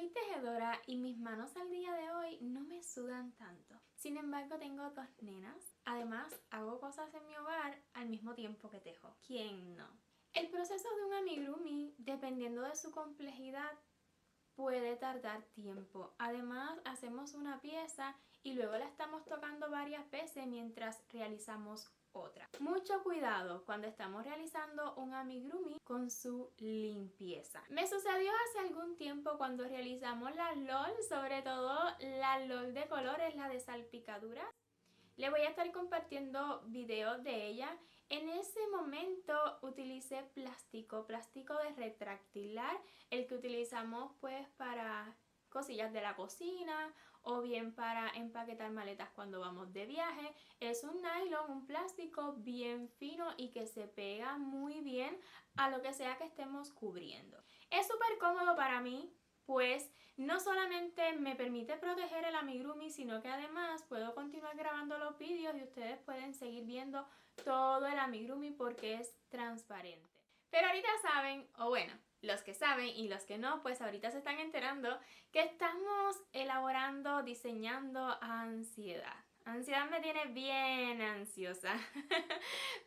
Soy tejedora y mis manos al día de hoy no me sudan tanto. Sin embargo, tengo dos nenas. Además, hago cosas en mi hogar al mismo tiempo que tejo. ¿Quién no? El proceso de un amigurumi, dependiendo de su complejidad, puede tardar tiempo. Además, hacemos una pieza y luego la estamos tocando varias veces mientras realizamos otra. Mucho cuidado cuando estamos realizando un amigurumi con su limpieza. Me sucedió hace algún tiempo cuando realizamos la LOL, sobre todo la LOL de colores, la de salpicaduras. Le voy a estar compartiendo videos de ella. En ese momento utilicé plástico de retractilar, el que utilizamos pues para cosillas de la cocina o bien para empaquetar maletas cuando vamos de viaje. Es un nylon, un plástico bien fino y que se pega muy bien a lo que sea que estemos cubriendo. Es súper cómodo para mí, pues no solamente me permite proteger el amigurumi, sino que además puedo continuar grabando los vídeos y ustedes pueden seguir viendo todo el amigurumi porque es transparente. Pero ahorita saben, o bueno, los que saben y los que no, pues ahorita se están enterando que estamos elaborando, diseñando ansiedad. Ansiedad me tiene bien ansiosa.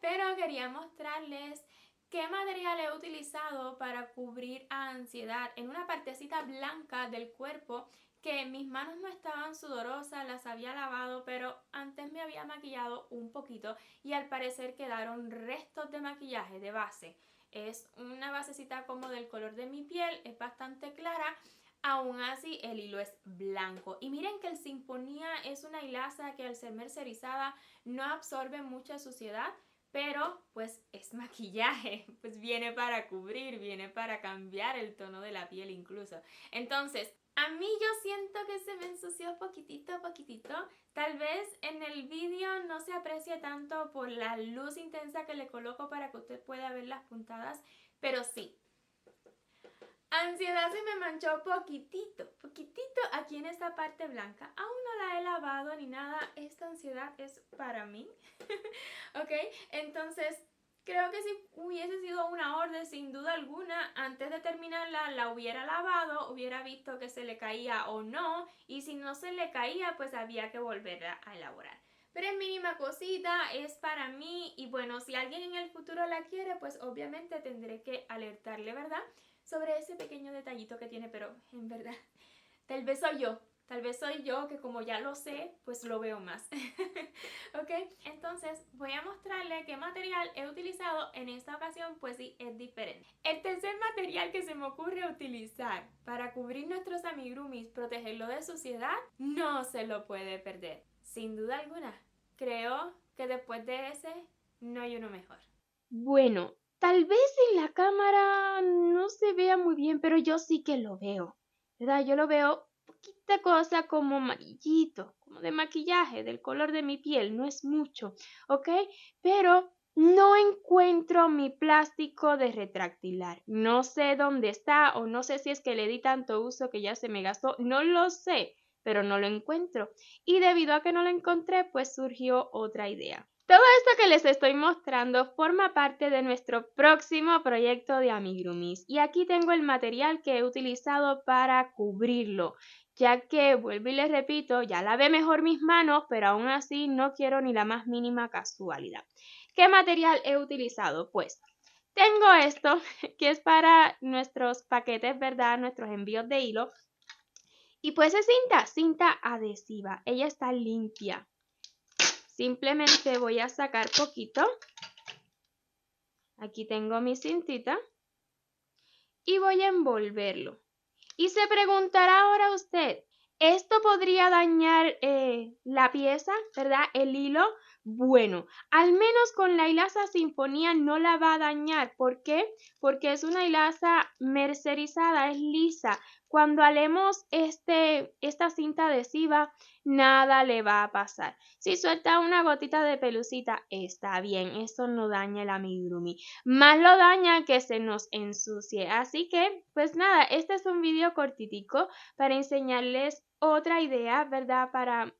Pero quería mostrarles ¿qué material he utilizado para cubrir a ansiedad en una partecita blanca del cuerpo que mis manos no estaban sudorosas, las había lavado, pero antes me había maquillado un poquito y al parecer quedaron restos de maquillaje de base? Es una basecita como del color de mi piel, es bastante clara. Aún así el hilo es blanco y miren que el Sinfonía es una hilaza que al ser mercerizada no absorbe mucha suciedad, pero pues es maquillaje, pues viene para cubrir, viene para cambiar el tono de la piel incluso. Entonces, a mí yo siento que se me ensució poquitito a poquitito. Tal vez en el vídeo no se aprecie tanto por la luz intensa que le coloco para que usted pueda ver las puntadas, pero sí. Ansiedad se me manchó poquitito aquí en esta parte blanca. Aún no la he lavado ni nada. Esta ansiedad es para mí. ¿Ok? Entonces, creo que si hubiese sido una orden, sin duda alguna, antes de terminarla, la hubiera lavado, hubiera visto que se le caía o no. Y si no se le caía, pues había que volverla a elaborar. Pero es mínima cosita, es para mí. Y bueno, si alguien en el futuro la quiere, pues obviamente tendré que alertarle, ¿verdad? Sobre ese pequeño detallito que tiene, pero en verdad, tal vez soy yo que como ya lo sé, pues lo veo más. ¿Ok? Entonces voy a mostrarle qué material he utilizado. En esta ocasión pues sí, es diferente. El tercer material que se me ocurre utilizar para cubrir nuestros amigurumis, protegerlo de suciedad, no se lo puede perder. Sin duda alguna, creo que después de ese no hay uno mejor. Bueno, tal vez en la cámara no se vea muy bien, pero yo sí que lo veo, ¿verdad? Yo lo veo poquita cosa como amarillito, como de maquillaje, del color de mi piel, no es mucho, ¿ok? Pero no encuentro mi plástico de retractilar. No sé dónde está o no sé si es que le di tanto uso que ya se me gastó, no lo sé, pero no lo encuentro. Y debido a que no lo encontré, pues surgió otra idea. Todo esto que les estoy mostrando forma parte de nuestro próximo proyecto de amigurumis y aquí tengo el material que he utilizado para cubrirlo, ya que, vuelvo y les repito, ya lavé mejor mis manos, pero aún así no quiero ni la más mínima casualidad. ¿Qué material he utilizado? Pues tengo esto que es para nuestros paquetes, ¿verdad? Nuestros envíos de hilo. Y pues es cinta adhesiva, ella está limpia. Simplemente voy a sacar poquito. Aquí tengo mi cintita. Y voy a envolverlo. Y se preguntará ahora usted, ¿esto podría dañar la pieza, verdad? El hilo. Bueno, al menos con la hilaza Sinfonía no la va a dañar. ¿Por qué? Porque es una hilaza mercerizada, es lisa. Cuando alemos esta cinta adhesiva, nada le va a pasar. Si suelta una gotita de pelucita, está bien, eso no daña el amigurumi. Más lo daña que se nos ensucie. Así que, pues nada, este es un video cortitico para enseñarles otra idea, ¿verdad? Para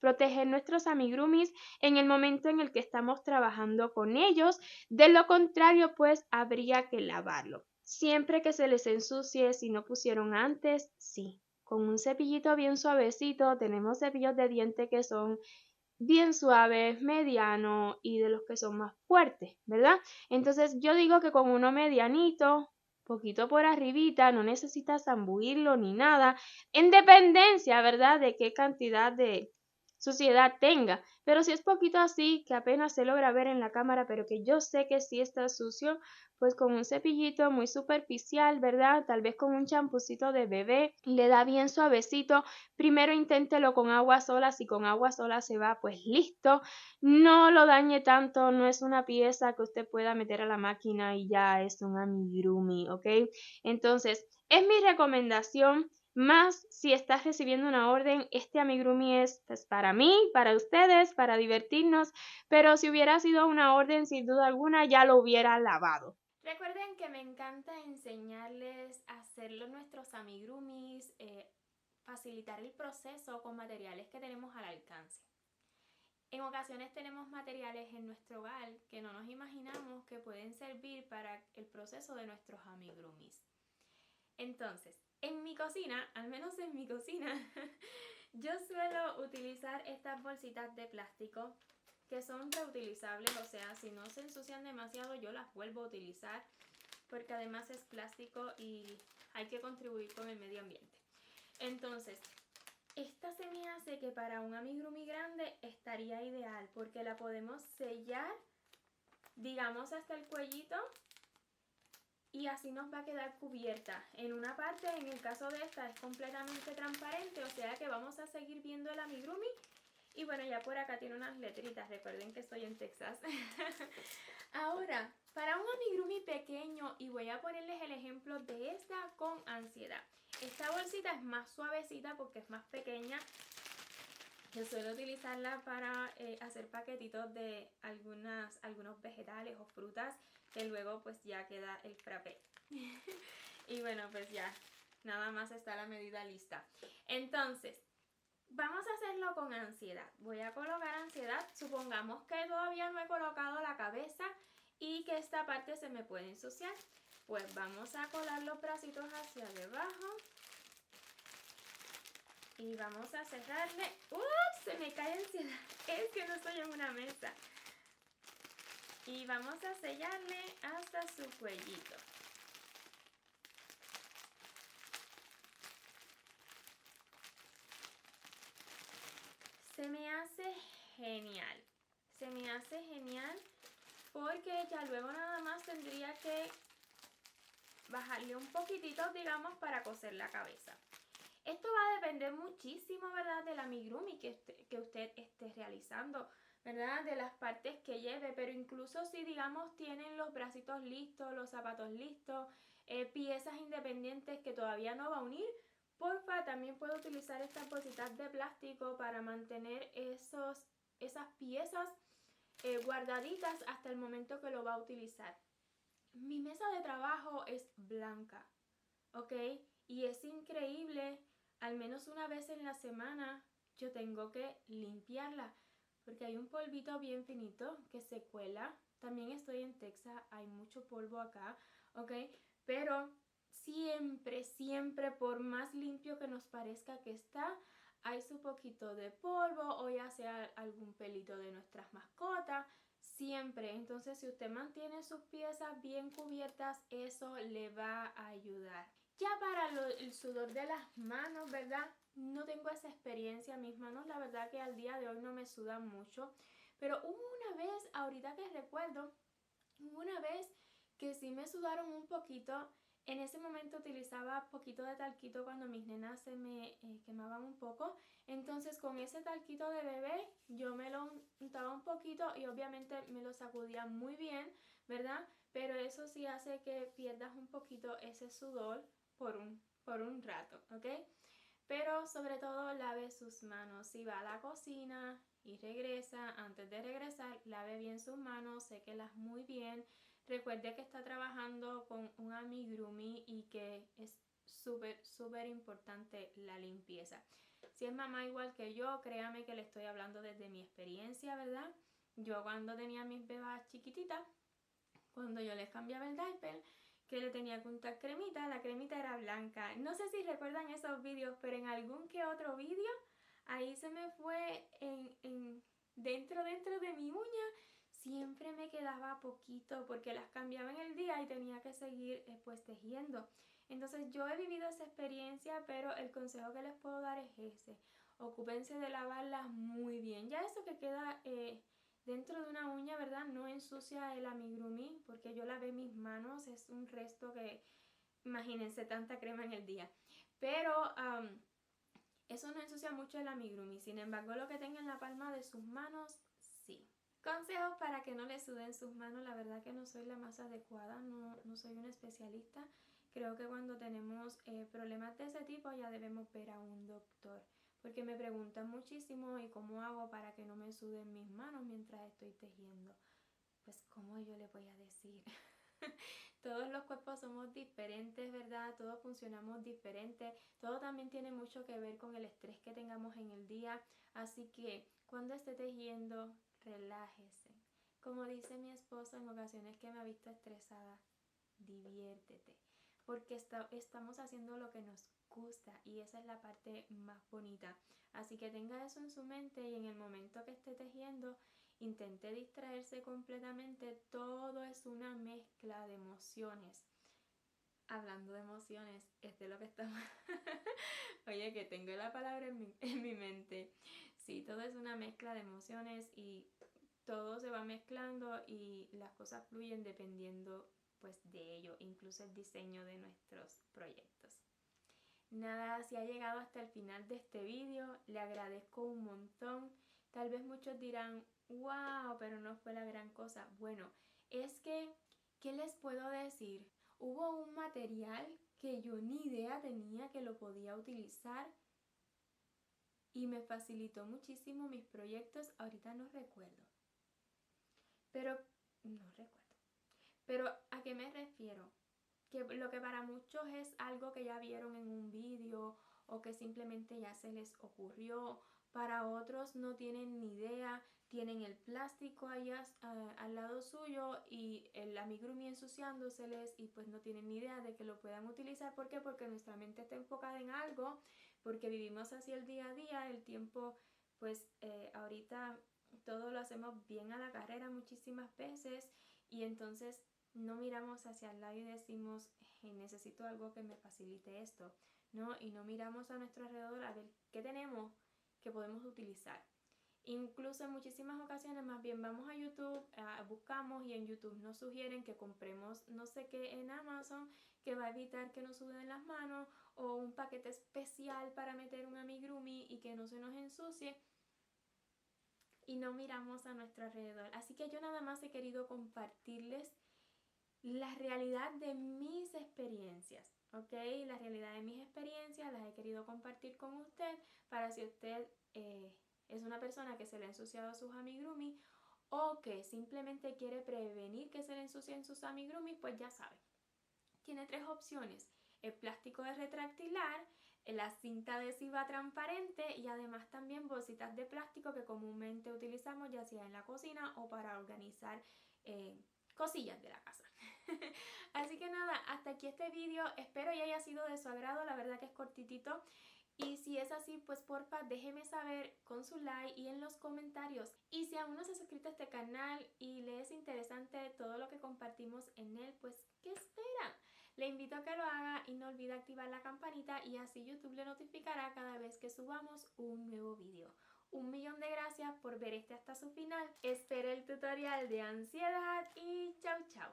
proteger nuestros amigurumis en el momento en el que estamos trabajando con ellos. De lo contrario, pues habría que lavarlo. Siempre que se les ensucie, si no pusieron antes, sí. Con un cepillito bien suavecito, tenemos cepillos de diente que son bien suaves, medianos y de los que son más fuertes, ¿verdad? Entonces yo digo que con uno medianito, poquito por arribita, no necesitas zambuirlo ni nada, en dependencia, ¿verdad? De qué cantidad de suciedad tenga. Pero si es poquito así, que apenas se logra ver en la cámara, pero que yo sé que sí está sucio, pues con un cepillito muy superficial, ¿verdad? Tal vez con un champucito de bebé, le da bien suavecito. Primero inténtelo con agua sola, si con agua sola se va, pues listo. No lo dañe tanto, no es una pieza que usted pueda meter a la máquina y ya es un amigurumi, ¿ok? Entonces, es mi recomendación. Más si estás recibiendo una orden, este amigurumi es pues, para mí, para ustedes, para divertirnos, pero si hubiera sido una orden, sin duda alguna, ya lo hubiera lavado. Recuerden que me encanta enseñarles a hacerlo nuestros amigurumis, facilitar el proceso con materiales que tenemos al alcance. En ocasiones tenemos materiales en nuestro hogar que no nos imaginamos que pueden servir para el proceso de nuestros amigurumis. Entonces, en mi cocina, al menos en mi cocina, yo suelo utilizar estas bolsitas de plástico que son reutilizables, o sea, si no se ensucian demasiado yo las vuelvo a utilizar porque además es plástico y hay que contribuir con el medio ambiente. Entonces, esta se me hace que para un amigurumi grande estaría ideal porque la podemos sellar, digamos hasta el cuellito, y así nos va a quedar cubierta. En una parte, en el caso de esta, es completamente transparente, o sea que vamos a seguir viendo el amigurumi. Y bueno, ya por acá tiene unas letritas, recuerden que estoy en Texas. Ahora, para un amigurumi pequeño, y voy a ponerles el ejemplo de esta con ansiedad. Esta bolsita es más suavecita porque es más pequeña. Yo suelo utilizarla para hacer paquetitos de algunos vegetales o frutas que luego pues ya queda el frappé. Y bueno, pues ya, nada más está la medida lista. Entonces, vamos a hacerlo con ansiedad. Voy a colocar ansiedad. Supongamos que todavía no he colocado la cabeza y que esta parte se me puede ensuciar. Pues vamos a colar los bracitos hacia debajo. Y vamos a cerrarle. ¡Ups! Se me cae ansiedad. Es que no estoy en una mesa. Y vamos a sellarle hasta su cuellito. Se me hace genial. Se me hace genial porque ya luego nada más tendría que bajarle un poquitito, digamos, para coser la cabeza. Esto va a depender muchísimo, ¿verdad?, del amigurumi que usted esté realizando, ¿verdad?, de las partes que lleve, pero incluso si, digamos, tienen los bracitos listos, los zapatos listos, piezas independientes que todavía no va a unir, porfa, también puede utilizar estas bolsitas de plástico para mantener esas piezas guardaditas hasta el momento que lo va a utilizar. Mi mesa de trabajo es blanca, ¿ok? Y es increíble, al menos una vez en la semana yo tengo que limpiarla porque hay un polvito bien finito que se cuela. También estoy en Texas, hay mucho polvo acá, ¿ok? Pero siempre, siempre, por más limpio que nos parezca que está, hay su poquito de polvo o ya sea algún pelito de nuestras mascotas, siempre. Entonces, si usted mantiene sus piezas bien cubiertas, eso le va a ayudar. Ya para el sudor de las manos, ¿verdad? No tengo esa experiencia. Mis manos, la verdad que al día de hoy no me sudan mucho. Pero hubo una vez, ahorita que recuerdo, hubo una vez que sí me sudaron un poquito. En ese momento utilizaba poquito de talquito cuando mis nenas se me quemaban un poco. Entonces con ese talquito de bebé yo me lo untaba un poquito y obviamente me lo sacudía muy bien, ¿verdad? Pero eso sí hace que pierdas un poquito ese sudor por un rato, ¿ok? Pero sobre todo lave sus manos. Si va a la cocina y regresa, antes de regresar, lave bien sus manos, séquelas muy bien. Recuerde que está trabajando con un amigurumi y que es súper, súper importante la limpieza. Si es mamá igual que yo, créame que le estoy hablando desde mi experiencia, ¿verdad? Yo cuando tenía mis bebas chiquititas, cuando yo les cambiaba el diaper, que le tenía que untar cremita. La cremita era blanca. No sé si recuerdan esos vídeos, pero en algún que otro vídeo ahí se me fue dentro de mi uña. Siempre me quedaba poquito porque las cambiaba en el día y tenía que seguir pues tejiendo. Entonces yo he vivido esa experiencia, pero el consejo que les puedo dar es ese. Ocúpense de lavarlas muy bien. Ya eso que queda dentro de una uña, ¿verdad? No ensucia el amigurumi porque yo lavé mis manos. Es un resto que, imagínense, tanta crema en el día. Pero eso no ensucia mucho el amigurumi. Sin embargo, lo que tenga en la palma de sus manos, sí. Consejos para que no le suden sus manos. La verdad que no soy la más adecuada, no soy una especialista. Creo que cuando tenemos problemas de ese tipo ya debemos ver a un doctor. Porque me preguntan muchísimo y cómo hago para que no me suden mis manos mientras estoy tejiendo. Pues cómo yo le voy a decir. Todos los cuerpos somos diferentes, ¿verdad? Todos funcionamos diferentes. Todo también tiene mucho que ver con el estrés que tengamos en el día. Así que cuando esté tejiendo, relájese. Como dice mi esposo en ocasiones que me ha visto estresada, diviértete. Porque estamos haciendo lo que nos gusta y esa es la parte más bonita. Así que tenga eso en su mente y en el momento que esté tejiendo, intente distraerse completamente. Todo es una mezcla de emociones. Hablando de emociones, es de lo que estamos... Oye, que tengo la palabra en mi mente. Sí, todo es una mezcla de emociones y todo se va mezclando y las cosas fluyen dependiendo pues de ello, incluso el diseño de nuestros proyectos. Nada, si ha llegado hasta el final de este vídeo, le agradezco un montón. Tal vez muchos dirán, wow, pero no fue la gran cosa. Bueno, es que, ¿qué les puedo decir? Hubo un material que yo ni idea tenía que lo podía utilizar y me facilitó muchísimo mis proyectos. Ahorita no recuerdo. Pero, no recuerdo. Pero, ¿a qué me refiero? Que lo que para muchos es algo que ya vieron en un vídeo o que simplemente ya se les ocurrió, para otros no tienen ni idea, tienen el plástico allá al lado suyo y el amigurumi ensuciándoseles y pues no tienen ni idea de que lo puedan utilizar. ¿Por qué? Porque nuestra mente está enfocada en algo, porque vivimos así el día a día, el tiempo pues ahorita todo lo hacemos bien a la carrera muchísimas veces y entonces no miramos hacia el lado y decimos, hey, necesito algo que me facilite esto, ¿no? Y no miramos a nuestro alrededor a ver qué tenemos que podemos utilizar. Incluso en muchísimas ocasiones más bien vamos a YouTube, buscamos y en YouTube nos sugieren que compremos no sé qué en Amazon que va a evitar que nos suden las manos o un paquete especial para meter un amigurumi y que no se nos ensucie y no miramos a nuestro alrededor. Así que yo nada más he querido compartirles la realidad de mis experiencias, ¿ok? La realidad de mis experiencias las he querido compartir con usted para si usted es una persona que se le ha ensuciado sus amigurumi o que simplemente quiere prevenir que se le ensucien sus amigurumi, pues ya sabe. Tiene tres opciones: el plástico de retractilar, la cinta adhesiva transparente y además también bolsitas de plástico que comúnmente utilizamos ya sea en la cocina o para organizar cosillas de la casa. Así que nada, hasta aquí este vídeo, espero y haya sido de su agrado, la verdad que es cortitito. Y si es así, pues porfa déjeme saber con su like y en los comentarios. Y si aún no se ha suscrito a este canal y le es interesante todo lo que compartimos en él, pues ¿qué espera? Le invito a que lo haga y no olvide activar la campanita y así YouTube le notificará cada vez que subamos un nuevo vídeo. Un millón de gracias por ver este hasta su final. Espero el tutorial de ansiedad y chau chau.